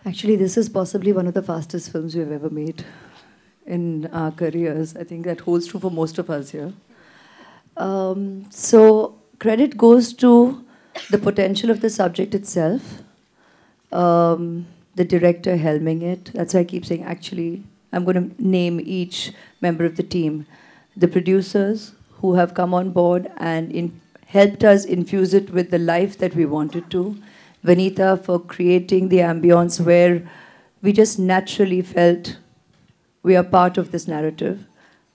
Actually, this is possibly one of the fastest films we've ever made in our careers. I think that holds true for most of us here. So credit goes to the potential of the subject itself, the director helming it. That's why I keep saying, actually, I'm going to name each member of the team. The producers who have come on board and helped us infuse it with the life that we wanted to. Vanita for creating the ambience where we just naturally felt we are part of this narrative.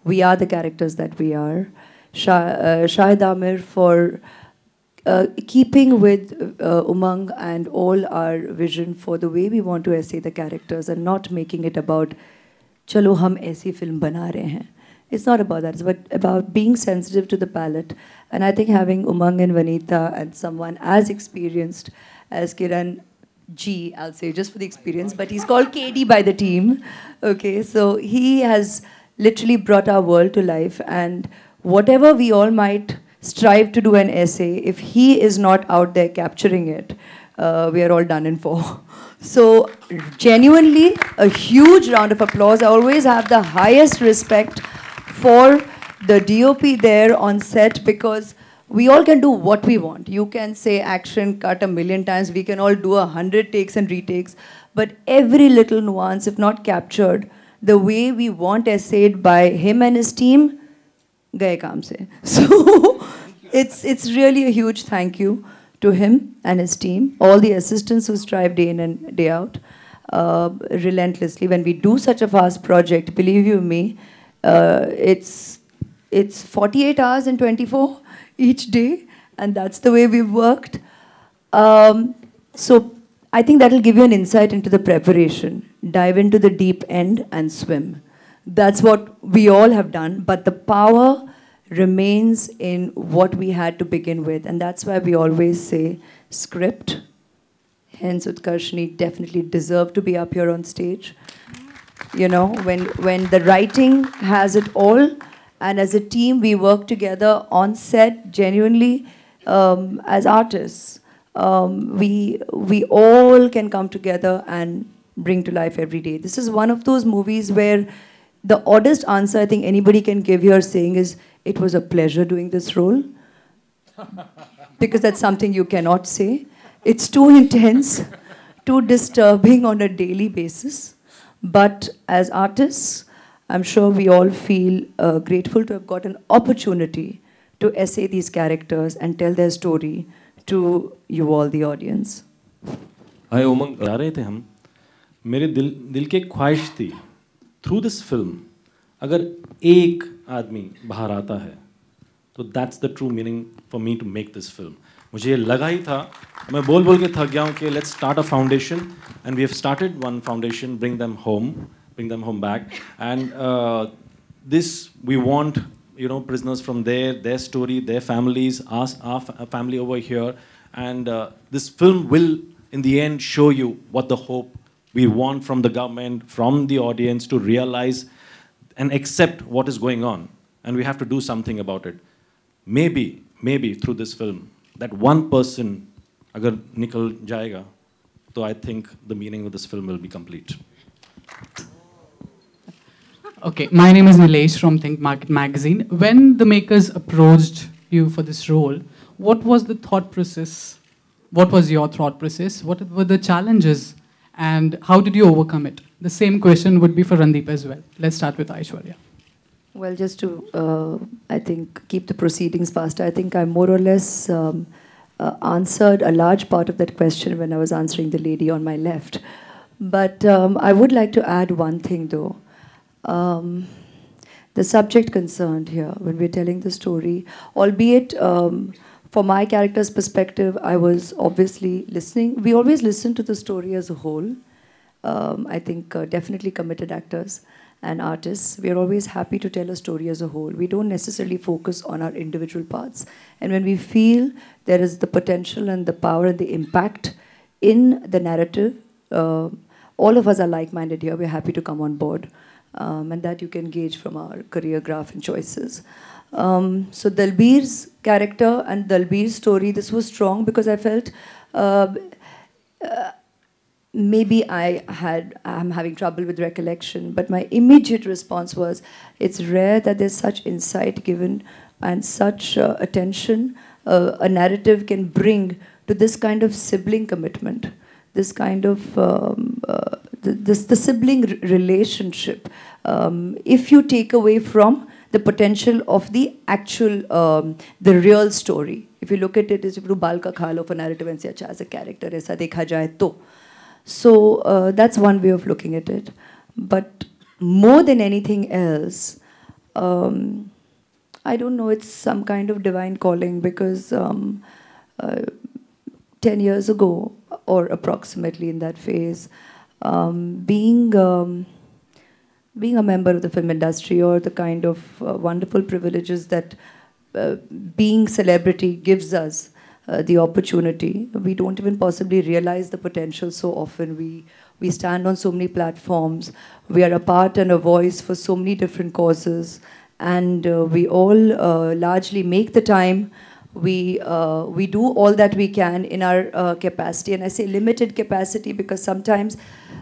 We are the characters that we are. Shahid Amir for keeping with Umang and all our vision for the way we want to essay the characters and not making it about chalo hum aisi film bana rahe hain. It's not about that. It's about being sensitive to the palette. And I think having Umang and Vanita and someone as experienced as Kiran G, I'll say, just for the experience, but he's called KD by the team. Okay, so he has literally brought our world to life. And whatever we all might strive to do an essay, if he is not out there capturing it, we are all done in for. So genuinely, a huge round of applause. I always have the highest respect for the DOP there on set because we all can do what we want. You can say action cut 1,000,000 times. We can all do 100 takes and retakes. But every little nuance, if not captured, the way we want essayed by him and his team, gaye kaam se. So it's really a huge thank you to him and his team, all the assistants who strive day in and day out, relentlessly. When we do such a fast project, believe you me, it's 48 hours and 24 each day, and that's the way we've worked. So I think that'll give you an insight into the preparation. Dive into the deep end and swim. That's what we all have done, but the power remains in what we had to begin with, and that's why we always say script. Hence, Utkarshni definitely deserved to be up here on stage. You know, when the writing has it all, and as a team we work together on set genuinely as artists. We all can come together and bring to life every day. This is one of those movies where the oddest answer I think anybody can give here saying is, it was a pleasure doing this role. Because that's something you cannot say. It's too intense, too disturbing on a daily basis. But as artists, I'm sure we all feel grateful to have got an opportunity to essay these characters and tell their story to you all, the audience. Hi, Umang. जा रहे थे हम. मेरे दिल की एक ख्वाहिश थी. Through this film, अगर एक आदमी बाहर आता है, तो that's the true meaning for me to make this film. मुझे लगा ही था, मैं बोल के थक गया हूँ कि let's start a foundation, and we have started one foundation, bring them home back, and this we want, you know, prisoners from there, their story, their families, our family over here, and this film will, in the end, show you what the hope we want from the government, from the audience to realize and accept what is going on, and we have to do something about it. Maybe through this film, that one person, agar nikal jayega, so I think the meaning of this film will be complete. Okay, my name is Nilesh from Think Market magazine. When the makers approached you for this role, what was the thought process? What was your thought process? What were the challenges? And how did you overcome it? The same question would be for Randeep as well. Let's start with Aishwarya. Well, just to, I think, keep the proceedings faster, I think I more or less answered a large part of that question when I was answering the lady on my left. But I would like to add one thing, though. The subject concerned here, when we're telling the story, albeit for my character's perspective, I was obviously listening. We always listen to the story as a whole. I think definitely committed actors and artists, we are always happy to tell a story as a whole. We don't necessarily focus on our individual parts. And when we feel there is the potential and the power and the impact in the narrative, all of us are like-minded here. We're happy to come on board. And that you can gauge from our career graph and choices. So Dalbir's character and Dalbir's story, this was strong because I felt maybe I'm having trouble with recollection, but my immediate response was, it's rare that there's such insight given and such attention a narrative can bring to this kind of sibling commitment, this kind of the sibling relationship. If you take away from the potential of the actual, the real story. If you look at it as if you bal ka kha lo for narrative and say, acha, as a character, aisa dekha jaye to. So that's one way of looking at it. But more than anything else, I don't know, it's some kind of divine calling, because 10 years ago, or approximately in that phase, being a member of the film industry, or the kind of wonderful privileges that being celebrity gives us, the opportunity. We don't even possibly realize the potential so often. We stand on so many platforms. We are a part and a voice for so many different causes. And we all largely make the time. We do all that we can in our capacity. And I say limited capacity because sometimes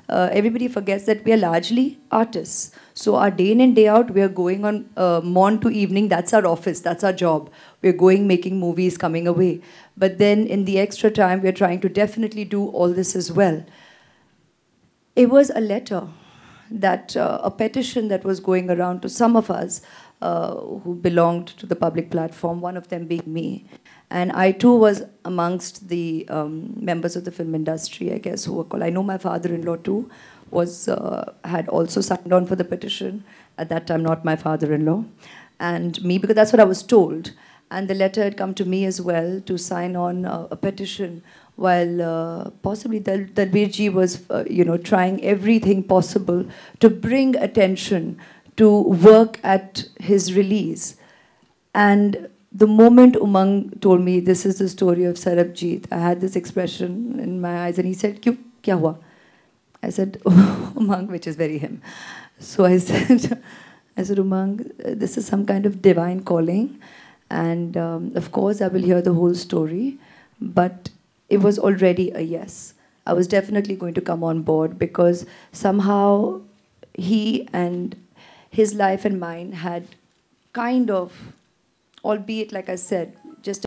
everybody forgets that we are largely artists. So our day in and day out, we are going on morn to evening. That's our office. That's our job. We're going, making movies, coming away. But then in the extra time, we're trying to definitely do all this as well. It was a letter, that a petition that was going around to some of us who belonged to the public platform, one of them being me. And I too was amongst the members of the film industry, I guess, who were called. I know my father-in-law too had also signed on for the petition. At that time, not my father-in-law. And me, because that's what I was told. And the letter had come to me as well to sign on a petition, while possibly Dalbirji was trying everything possible to bring attention to work at his release. And the moment Umang told me, this is the story of Sarabjit, I had this expression in my eyes, and he said, "Kya hua?" I said, "Umang," which is very him. So I said, Umang, this is some kind of divine calling. And of course, I will hear the whole story. But it was already a yes. I was definitely going to come on board, because somehow he and his life and mine had kind of, albeit, like I said, just